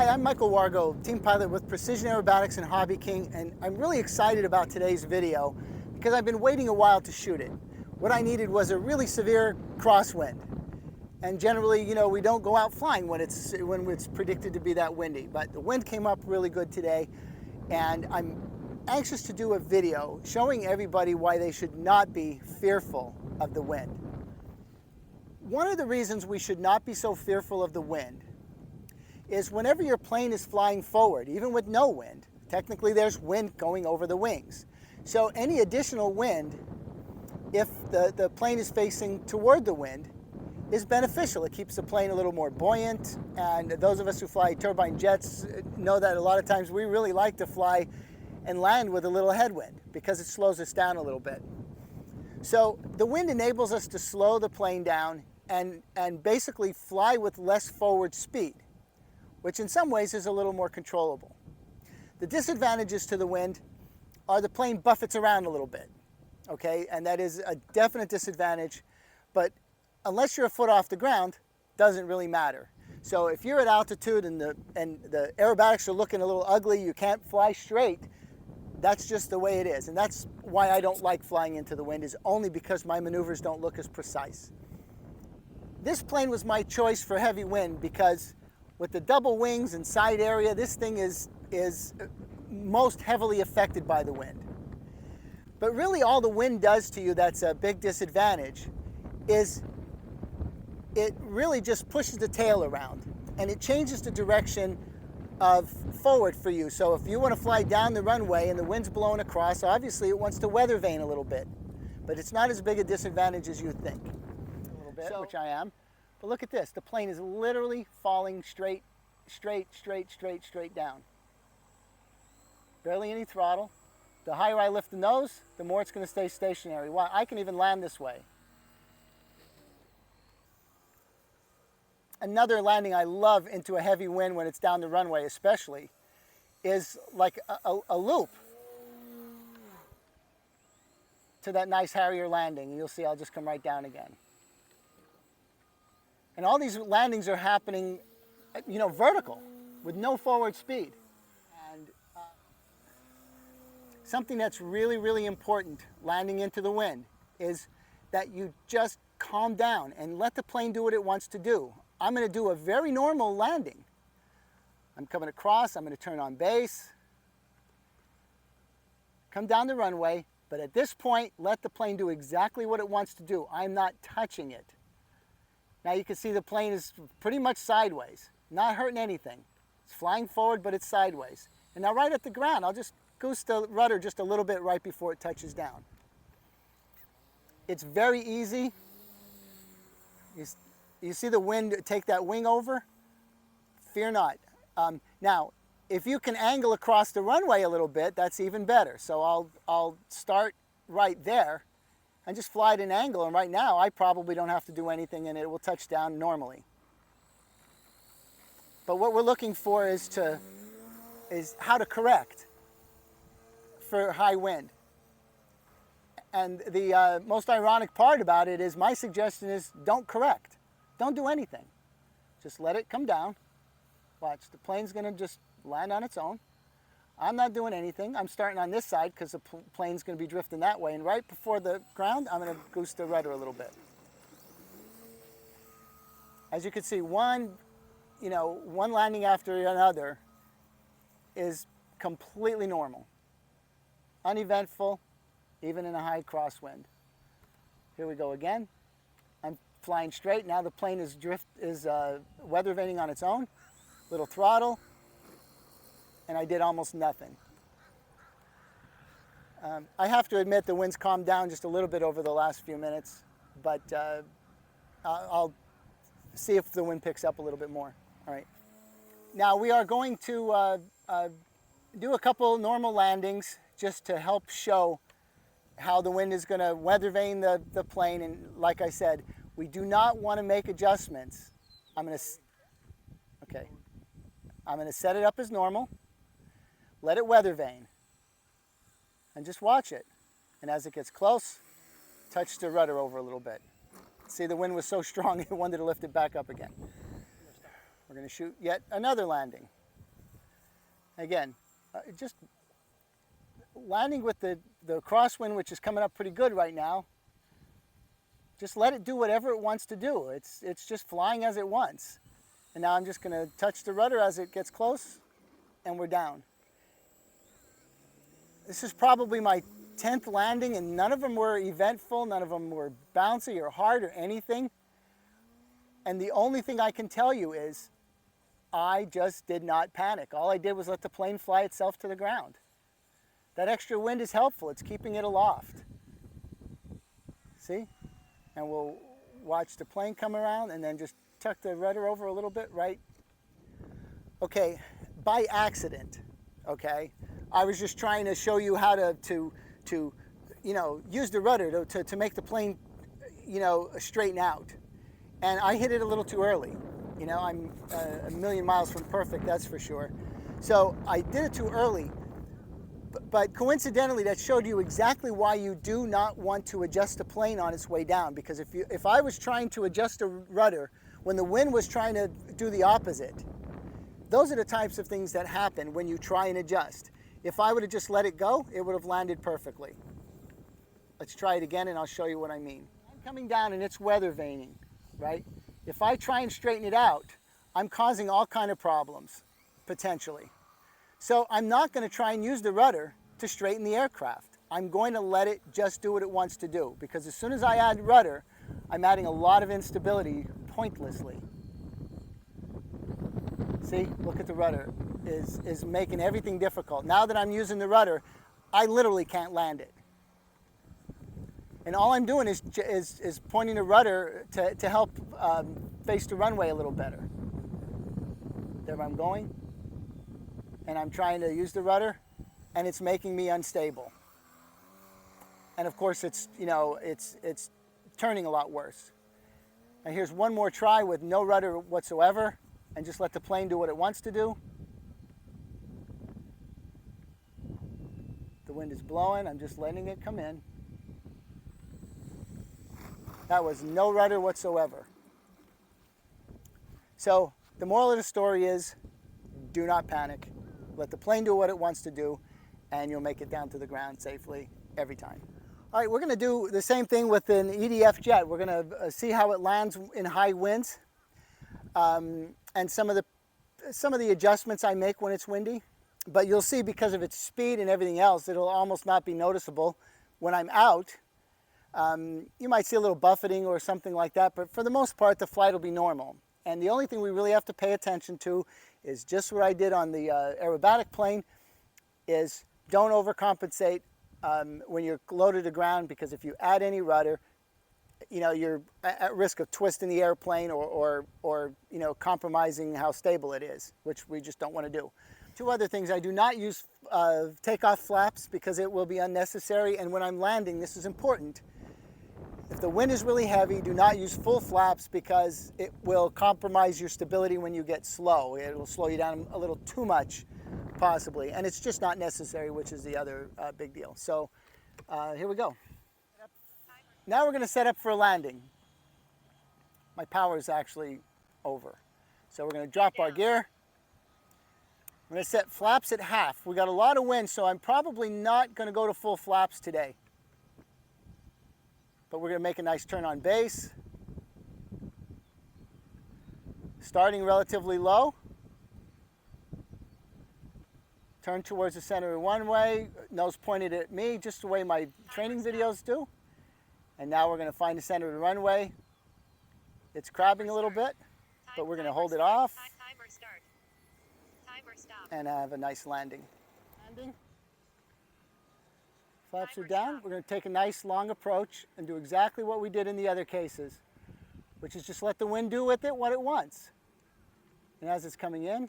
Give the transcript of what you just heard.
Hi, I'm Michael Wargo, team pilot with Precision Aerobatics and Hobbyking, and I'm really excited about today's video because I've been waiting a while to shoot it. What I needed was a really severe crosswind. And generally, you know, we don't go out flying when it's predicted to be that windy, but the wind came up really good today, and I'm anxious to do a video showing everybody why they should not be fearful of the wind. One of the reasons we should not be so fearful of the wind is whenever your plane is flying forward, even with no wind, technically there's wind going over the wings. So any additional wind, if the plane is facing toward the wind, is beneficial. It keeps the plane a little more buoyant, and those of us who fly turbine jets know that a lot of times we really like to fly and land with a little headwind because it slows us down a little bit. So the wind enables us to slow the plane down and basically fly with less forward speed, which in some ways is a little more controllable. The disadvantages to the wind are the plane buffets around a little bit, okay? And that is a definite disadvantage, but unless you're a foot off the ground, doesn't really matter. So if you're at altitude and the aerobatics are looking a little ugly, you can't fly straight, that's just the way it is. And that's why I don't like flying into the wind, is only because my maneuvers don't look as precise. This plane was my choice for heavy wind because with the double wings and side area, this thing is most heavily affected by the wind. But really all the wind does to you that's a big disadvantage is it really just pushes the tail around and it changes the direction of forward for you. So if you want to fly down the runway and the wind's blowing across, obviously it wants to weather vane a little bit, but it's not as big a disadvantage as you think. A little bit, which I am. But look at this, the plane is literally falling straight down. Barely any throttle. The higher I lift the nose, the more it's going to stay stationary. Wow, I can even land this way. Another landing I love into a heavy wind when it's down the runway especially is like a loop to that nice Harrier landing. And you'll see I'll just come right down again. And all these landings are happening, you know, vertical with no forward speed. And something that's really, really important landing into the wind is that you just calm down and let the plane do what it wants to do. I'm going to do a very normal landing. I'm coming across, I'm going to turn on base, come down the runway, but at this point, let the plane do exactly what it wants to do. I'm not touching it. Now you can see the plane is pretty much sideways, not hurting anything. It's flying forward, but it's sideways. And now right at the ground, I'll just goose the rudder just a little bit right before it touches down. It's very easy. You see the wind take that wing over? Fear not. Now, if you can angle across the runway a little bit, that's even better. So I'll start right there and just fly at an angle, and right now I probably don't have to do anything and it will touch down normally. But what we're looking for is how to correct for high wind. And the most ironic part about it is my suggestion is don't correct. Don't do anything. Just let it come down. Watch, the plane's gonna just land on its own. I'm not doing anything. I'm starting on this side because the plane's going to be drifting that way. And right before the ground, I'm going to goose the rudder a little bit. As you can see, one landing after another is completely normal. Uneventful, even in a high crosswind. Here we go again. I'm flying straight. Now the plane is weather vaning on its own. Little throttle. And I did almost nothing. I have to admit the wind's calmed down just a little bit over the last few minutes, but I'll see if the wind picks up a little bit more. All right. Now we are going to do a couple normal landings just to help show how the wind is going to weather vane the plane. And like I said, we do not want to make adjustments. I'm going to set it up as normal. Let it weather vane and just watch it. And as it gets close, touch the rudder over a little bit. See, the wind was so strong it wanted to lift it back up again. We're going to shoot yet another landing. Again, just landing with the crosswind, which is coming up pretty good right now. Just let it do whatever it wants to do. It's just flying as it wants. And now I'm just going to touch the rudder as it gets close, and we're down. This is probably my 10th landing, and none of them were eventful, none of them were bouncy or hard or anything. And the only thing I can tell you is I just did not panic. All I did was let the plane fly itself to the ground. That extra wind is helpful. It's keeping it aloft. See? And we'll watch the plane come around and then just tuck the rudder over a little bit, right? Okay, by accident, okay? I was just trying to show you how to you know, use the rudder to make the plane, you know, straighten out. And I hit it a little too early. You know, I'm a million miles from perfect, that's for sure. So I did it too early. But coincidentally, that showed you exactly why you do not want to adjust the plane on its way down. Because if I was trying to adjust the rudder when the wind was trying to do the opposite, those are the types of things that happen when you try and adjust. If I would have just let it go, it would have landed perfectly. Let's try it again and I'll show you what I mean. I'm coming down and it's weather vaning, right? If I try and straighten it out, I'm causing all kind of problems, potentially. So I'm not going to try and use the rudder to straighten the aircraft. I'm going to let it just do what it wants to do, because as soon as I add rudder, I'm adding a lot of instability pointlessly. See, look at the rudder, is making everything difficult. Now that I'm using the rudder, I literally can't land it. And all I'm doing is pointing the rudder to help face the runway a little better. There I'm going. And I'm trying to use the rudder, and it's making me unstable. And of course, it's, you know, it's turning a lot worse. And here's one more try with no rudder whatsoever, and just let the plane do what it wants to do. The wind is blowing, I'm just letting it come in. That was no rudder whatsoever. So the moral of the story is, do not panic. Let the plane do what it wants to do, and you'll make it down to the ground safely every time. All right, we're going to do the same thing with an EDF jet. We're going to see how it lands in high winds, and some of the adjustments I make when it's windy. But you'll see, because of its speed and everything else, it'll almost not be noticeable when I'm out. You might see a little buffeting or something like that, but for the most part, the flight will be normal. And the only thing we really have to pay attention to is just what I did on the aerobatic plane, is don't overcompensate when you're low to the ground, because if you add any rudder, you know, you're at risk of twisting the airplane or you know, compromising how stable it is, which we just don't want to do. Two other things: I do not use takeoff flaps because it will be unnecessary, and when I'm landing, this is important. If the wind is really heavy, do not use full flaps, because it will compromise your stability when you get slow. It will slow you down a little too much, possibly, and it's just not necessary, which is the other big deal. So here we go. Now we're going to set up for a landing. My power is actually over. So we're going to drop our gear. I'm going to set flaps at half. We got a lot of wind, so I'm probably not going to go to full flaps today. But we're going to make a nice turn on base. Starting relatively low. Turn towards the center of the runway, nose pointed at me, just the way my training videos do. And now we're going to find the center of the runway. It's crabbing a little bit, but we're going to hold it off and have a nice landing. Flaps are down. We're going to take a nice long approach and do exactly what we did in the other cases, which is just let the wind do with it what it wants. And as it's coming in,